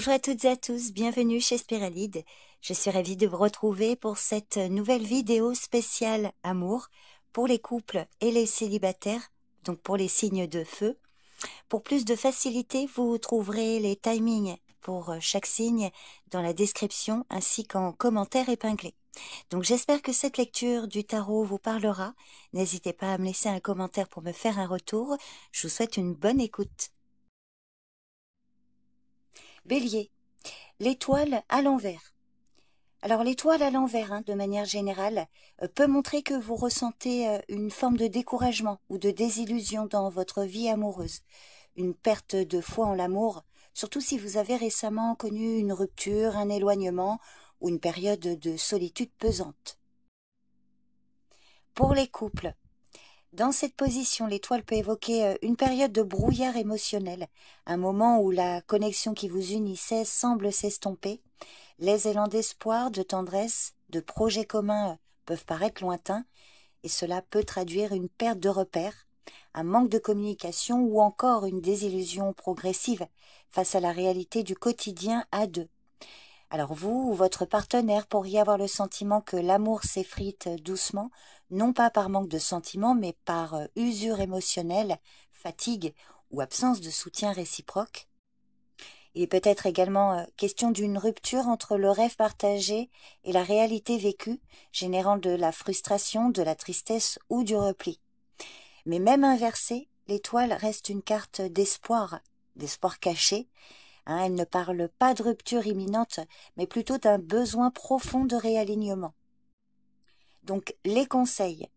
Bonjour à toutes et à tous, bienvenue chez Spiralide. Je suis ravie de vous retrouver pour cette nouvelle vidéo spéciale amour pour les couples et les célibataires, donc pour les signes de feu. Pour plus de facilité, vous trouverez les timings pour chaque signe dans la description ainsi qu'en commentaire épinglé. Donc j'espère que cette lecture du tarot vous parlera. N'hésitez pas à me laisser un commentaire pour me faire un retour. Je vous souhaite une bonne écoute. Bélier. L'étoile à l'envers. Alors l'étoile à l'envers, de manière générale, peut montrer que vous ressentez une forme de découragement ou de désillusion dans votre vie amoureuse, une perte de foi en l'amour, surtout si vous avez récemment connu une rupture, un éloignement ou une période de solitude pesante. Pour les couples, dans cette position, l'étoile peut évoquer une période de brouillard émotionnel, un moment où la connexion qui vous unissait semble s'estomper. Les élans d'espoir, de tendresse, de projets communs peuvent paraître lointains, et cela peut traduire une perte de repères, un manque de communication ou encore une désillusion progressive face à la réalité du quotidien à deux. Alors vous ou votre partenaire pourriez avoir le sentiment que l'amour s'effrite doucement, non pas par manque de sentiments, mais par usure émotionnelle, fatigue ou absence de soutien réciproque. Il est peut-être également question d'une rupture entre le rêve partagé et la réalité vécue, générant de la frustration, de la tristesse ou du repli. Mais même inversée, l'étoile reste une carte d'espoir, d'espoir caché. Elle ne parle pas de rupture imminente, mais plutôt d'un besoin profond de réalignement. Donc, les conseils.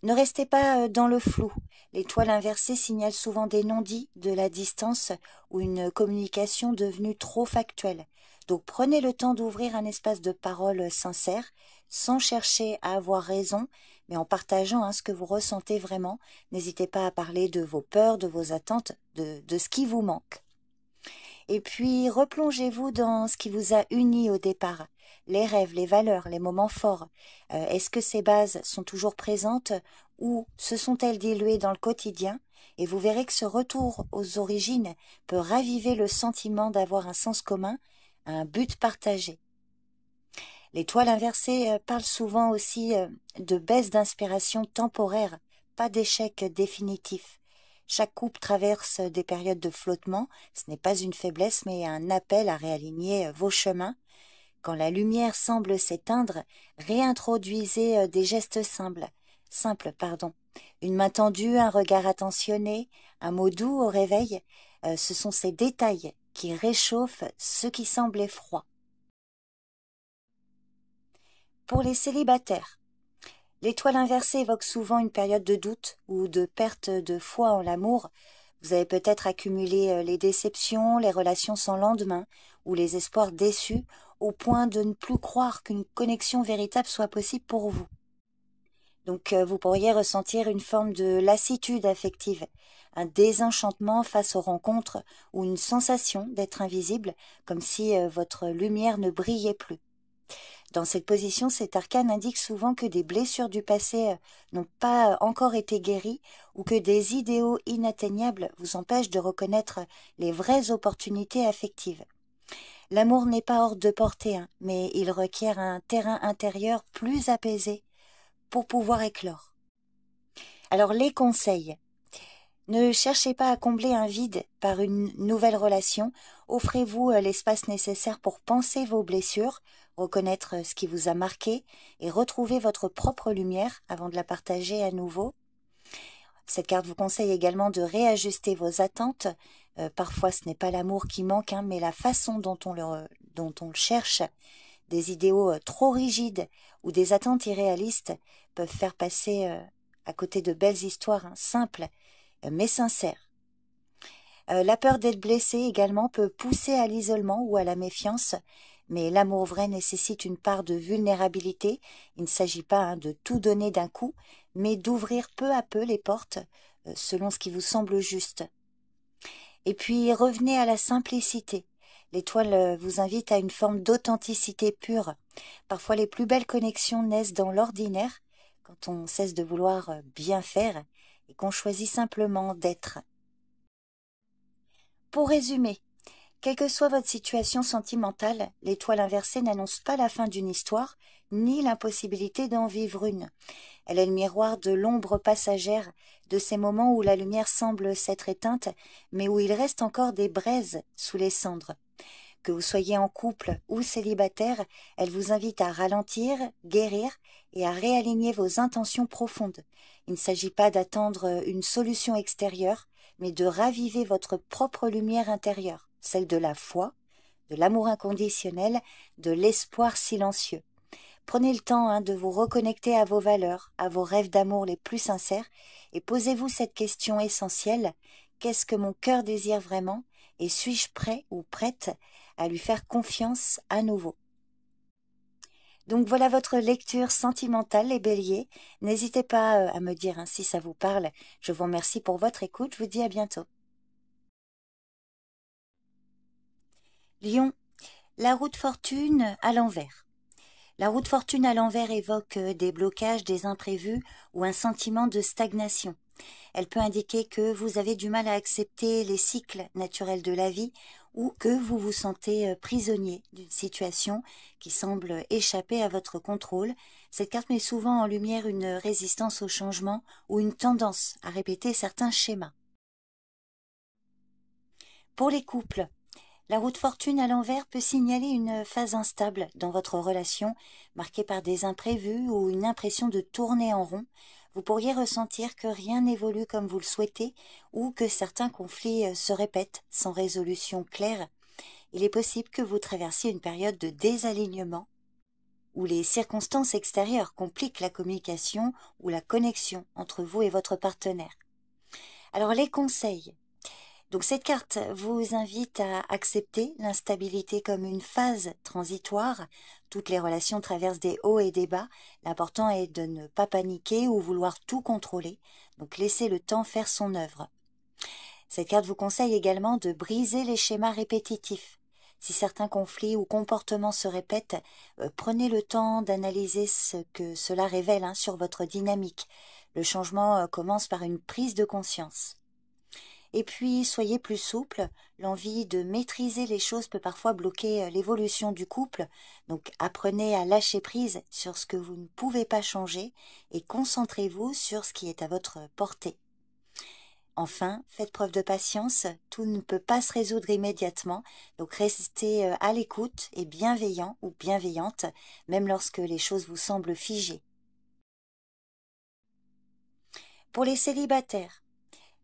Ne restez pas dans le flou. L'étoile inversée signale souvent des non-dits, de la distance ou une communication devenue trop factuelle. Donc, prenez le temps d'ouvrir un espace de parole sincère, sans chercher à avoir raison, mais en partageant ce que vous ressentez vraiment. N'hésitez pas à parler de vos peurs, de vos attentes, de ce qui vous manque. Et puis, replongez-vous dans ce qui vous a uni au départ, les rêves, les valeurs, les moments forts. Est-ce que ces bases sont toujours présentes ou se sont-elles diluées dans le quotidien? Et vous verrez que ce retour aux origines peut raviver le sentiment d'avoir un sens commun, un but partagé. L'étoile inversée parle souvent aussi de baisse d'inspiration temporaire, pas d'échec définitif. Chaque couple traverse des périodes de flottement, ce n'est pas une faiblesse mais un appel à réaligner vos chemins. Quand la lumière semble s'éteindre, réintroduisez des gestes simples, une main tendue, un regard attentionné, un mot doux au réveil, ce sont ces détails qui réchauffent ce qui semblait froid. Pour les célibataires, l'étoile inversée évoque souvent une période de doute ou de perte de foi en l'amour. Vous avez peut-être accumulé les déceptions, les relations sans lendemain ou les espoirs déçus au point de ne plus croire qu'une connexion véritable soit possible pour vous. Donc vous pourriez ressentir une forme de lassitude affective, un désenchantement face aux rencontres ou une sensation d'être invisible, comme si votre lumière ne brillait plus. Dans cette position, cet arcane indique souvent que des blessures du passé n'ont pas encore été guéries ou que des idéaux inatteignables vous empêchent de reconnaître les vraies opportunités affectives. L'amour n'est pas hors de portée, mais il requiert un terrain intérieur plus apaisé pour pouvoir éclore. Alors les conseils. Ne cherchez pas à combler un vide par une nouvelle relation. Offrez-vous l'espace nécessaire pour penser vos blessures, reconnaître ce qui vous a marqué et retrouver votre propre lumière avant de la partager à nouveau. Cette carte vous conseille également de réajuster vos attentes. Parfois, ce n'est pas l'amour qui manque, mais la façon dont on le cherche. Des idéaux trop rigides ou des attentes irréalistes peuvent faire passer à côté de belles histoires simples mais sincères. La peur d'être blessé également peut pousser à l'isolement ou à la méfiance, mais l'amour vrai nécessite une part de vulnérabilité. Il ne s'agit pas de tout donner d'un coup, mais d'ouvrir peu à peu les portes selon ce qui vous semble juste. Et puis revenez à la simplicité. L'étoile vous invite à une forme d'authenticité pure. Parfois les plus belles connexions naissent dans l'ordinaire, quand on cesse de vouloir bien faire et qu'on choisit simplement d'être. Pour résumer, Quelle que soit votre situation sentimentale, l'étoile inversée n'annonce pas la fin d'une histoire, ni l'impossibilité d'en vivre une. Elle est le miroir de l'ombre passagère, de ces moments où la lumière semble s'être éteinte, mais où il reste encore des braises sous les cendres. Que vous soyez en couple ou célibataire, elle vous invite à ralentir, guérir et à réaligner vos intentions profondes. Il ne s'agit pas d'attendre une solution extérieure, mais de raviver votre propre lumière intérieure, celle de la foi, de l'amour inconditionnel, de l'espoir silencieux. Prenez le temps de vous reconnecter à vos valeurs, à vos rêves d'amour les plus sincères et posez-vous cette question essentielle. Qu'est-ce que mon cœur désire vraiment et suis-je prêt ou prête à lui faire confiance à nouveau? Donc voilà votre lecture sentimentale, les béliers. N'hésitez pas à me dire si ça vous parle. Je vous remercie pour votre écoute. Je vous dis à bientôt. Lion, la roue de fortune à l'envers. La roue de fortune à l'envers évoque des blocages, des imprévus ou un sentiment de stagnation. Elle peut indiquer que vous avez du mal à accepter les cycles naturels de la vie ou que vous vous sentez prisonnier d'une situation qui semble échapper à votre contrôle. Cette carte met souvent en lumière une résistance au changement ou une tendance à répéter certains schémas. Pour les couples, la roue de fortune à l'envers peut signaler une phase instable dans votre relation, marquée par des imprévus ou une impression de tourner en rond. Vous pourriez ressentir que rien n'évolue comme vous le souhaitez ou que certains conflits se répètent sans résolution claire. Il est possible que vous traversiez une période de désalignement où les circonstances extérieures compliquent la communication ou la connexion entre vous et votre partenaire. Alors les conseils. Donc cette carte vous invite à accepter l'instabilité comme une phase transitoire. Toutes les relations traversent des hauts et des bas. L'important est de ne pas paniquer ou vouloir tout contrôler. Donc laissez le temps faire son œuvre. Cette carte vous conseille également de briser les schémas répétitifs. Si certains conflits ou comportements se répètent, prenez le temps d'analyser ce que cela révèle sur votre dynamique. Le changement commence par une prise de conscience. Et puis, soyez plus souple. L'envie de maîtriser les choses peut parfois bloquer l'évolution du couple. Donc, apprenez à lâcher prise sur ce que vous ne pouvez pas changer et concentrez-vous sur ce qui est à votre portée. Enfin, faites preuve de patience. Tout ne peut pas se résoudre immédiatement. Donc, restez à l'écoute et bienveillant ou bienveillante, même lorsque les choses vous semblent figées. Pour les célibataires,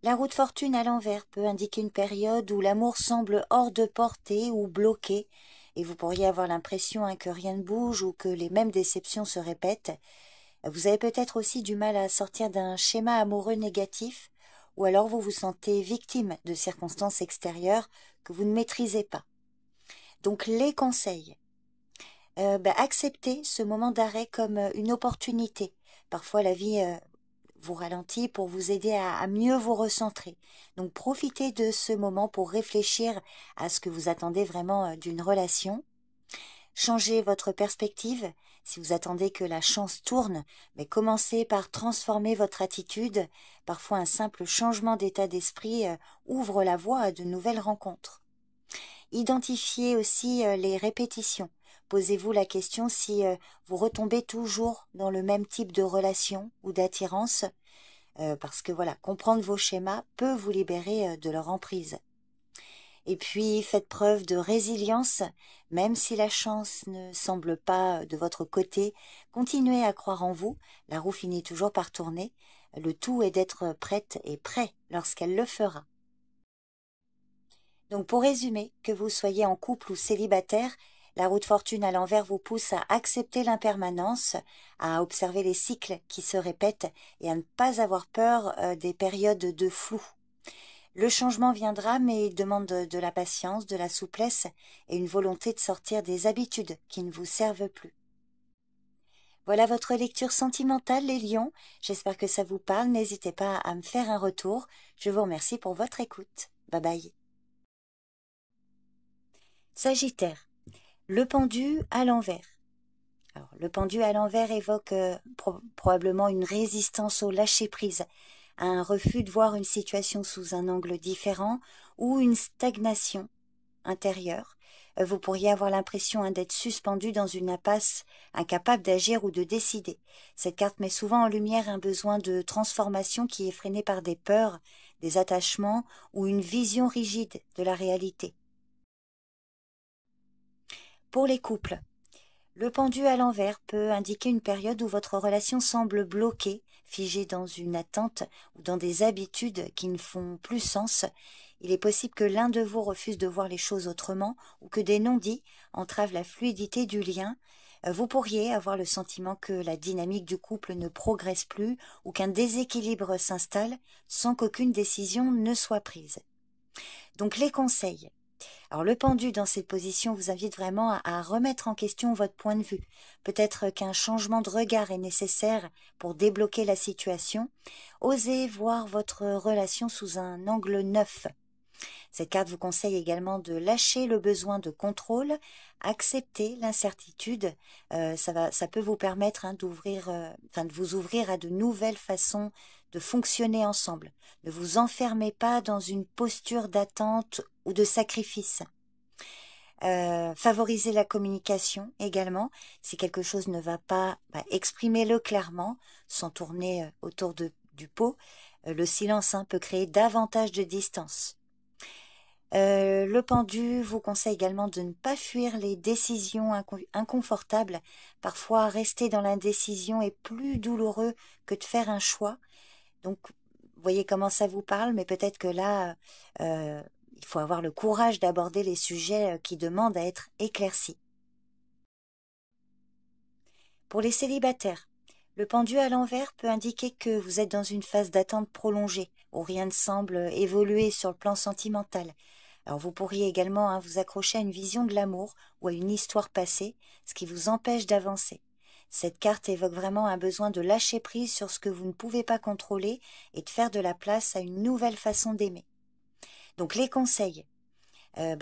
la roue de fortune à l'envers peut indiquer une période où l'amour semble hors de portée ou bloqué, et vous pourriez avoir l'impression que rien ne bouge ou que les mêmes déceptions se répètent. Vous avez peut-être aussi du mal à sortir d'un schéma amoureux négatif, ou alors vous vous sentez victime de circonstances extérieures que vous ne maîtrisez pas. Donc les conseils. Acceptez ce moment d'arrêt comme une opportunité. Parfois la vie vous ralentit pour vous aider à mieux vous recentrer. Donc profitez de ce moment pour réfléchir à ce que vous attendez vraiment d'une relation. Changez votre perspective. Si vous attendez que la chance tourne, mais commencez par transformer votre attitude. Parfois un simple changement d'état d'esprit ouvre la voie à de nouvelles rencontres. Identifiez aussi les répétitions. Posez-vous la question si vous retombez toujours dans le même type de relation ou d'attirance, parce que voilà, comprendre vos schémas peut vous libérer de leur emprise. Et puis, faites preuve de résilience, même si la chance ne semble pas de votre côté, continuez à croire en vous, la roue finit toujours par tourner, le tout est d'être prête et prêt lorsqu'elle le fera. Donc pour résumer, que vous soyez en couple ou célibataire, la roue de fortune à l'envers vous pousse à accepter l'impermanence, à observer les cycles qui se répètent et à ne pas avoir peur des périodes de flou. Le changement viendra, mais il demande de la patience, de la souplesse et une volonté de sortir des habitudes qui ne vous servent plus. Voilà votre lecture sentimentale, les lions. J'espère que ça vous parle. N'hésitez pas à me faire un retour. Je vous remercie pour votre écoute. Bye bye. Sagittaire, le pendu à l'envers. Alors, le pendu à l'envers évoque probablement une résistance au lâcher-prise, un refus de voir une situation sous un angle différent ou une stagnation, intérieur. Vous pourriez avoir l'impression d'être suspendu dans une impasse, incapable d'agir ou de décider. Cette carte met souvent en lumière un besoin de transformation qui est freiné par des peurs, des attachements ou une vision rigide de la réalité. Pour les couples, le pendu à l'envers peut indiquer une période où votre relation semble bloquée, figée dans une attente ou dans des habitudes qui ne font plus sens. Il est possible que l'un de vous refuse de voir les choses autrement ou que des non-dits entravent la fluidité du lien. Vous pourriez avoir le sentiment que la dynamique du couple ne progresse plus ou qu'un déséquilibre s'installe sans qu'aucune décision ne soit prise. Donc les conseils. Alors le pendu dans cette position vous invite vraiment à remettre en question votre point de vue. Peut-être qu'un changement de regard est nécessaire pour débloquer la situation. Osez voir votre relation sous un angle neuf. Cette carte vous conseille également de lâcher le besoin de contrôle, accepter l'incertitude. Ça peut vous permettre de vous ouvrir à de nouvelles façons de fonctionner ensemble. Ne vous enfermez pas dans une posture d'attente ou de sacrifice. Favorisez la communication également. Si quelque chose ne va pas, exprimez-le clairement, sans tourner autour du pot. Le silence peut créer davantage de distance. Le pendu vous conseille également de ne pas fuir les décisions inconfortables. Parfois, rester dans l'indécision est plus douloureux que de faire un choix. Donc, vous voyez comment ça vous parle, mais peut-être que là, il faut avoir le courage d'aborder les sujets qui demandent à être éclaircis. Pour les célibataires, le pendu à l'envers peut indiquer que vous êtes dans une phase d'attente prolongée, où rien ne semble évoluer sur le plan sentimental. Alors vous pourriez également vous accrocher à une vision de l'amour ou à une histoire passée, ce qui vous empêche d'avancer. Cette carte évoque vraiment un besoin de lâcher prise sur ce que vous ne pouvez pas contrôler et de faire de la place à une nouvelle façon d'aimer. Donc les conseils.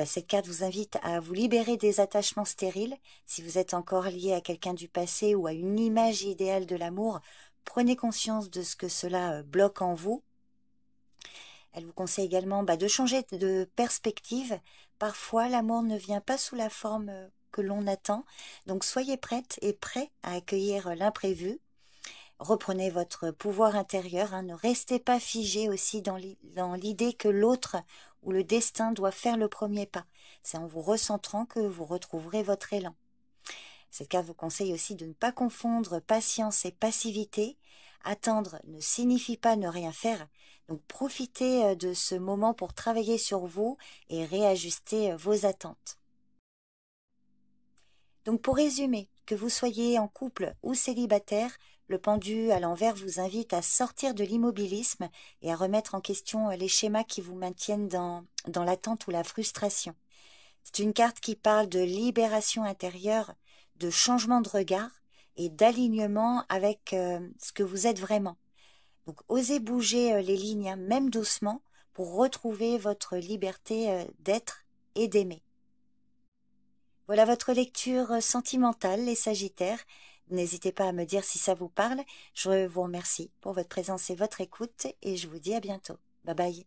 Cette carte vous invite à vous libérer des attachements stériles. Si vous êtes encore lié à quelqu'un du passé ou à une image idéale de l'amour, prenez conscience de ce que cela bloque en vous. Elle vous conseille également de changer de perspective. Parfois, l'amour ne vient pas sous la forme que l'on attend. Donc, soyez prête et prêt à accueillir l'imprévu. Reprenez votre pouvoir intérieur. Ne restez pas figé aussi dans l'idée que l'autre ou le destin doit faire le premier pas. C'est en vous recentrant que vous retrouverez votre élan. Cette carte vous conseille aussi de ne pas confondre patience et passivité. Attendre ne signifie pas ne rien faire. Donc profitez de ce moment pour travailler sur vous et réajuster vos attentes. Donc pour résumer, que vous soyez en couple ou célibataire, le pendu à l'envers vous invite à sortir de l'immobilisme et à remettre en question les schémas qui vous maintiennent dans l'attente ou la frustration. C'est une carte qui parle de libération intérieure, de changement de regard et d'alignement avec ce que vous êtes vraiment. Donc, osez bouger les lignes, même doucement, pour retrouver votre liberté d'être et d'aimer. Voilà votre lecture sentimentale, les Sagittaires. N'hésitez pas à me dire si ça vous parle. Je vous remercie pour votre présence et votre écoute et je vous dis à bientôt. Bye bye.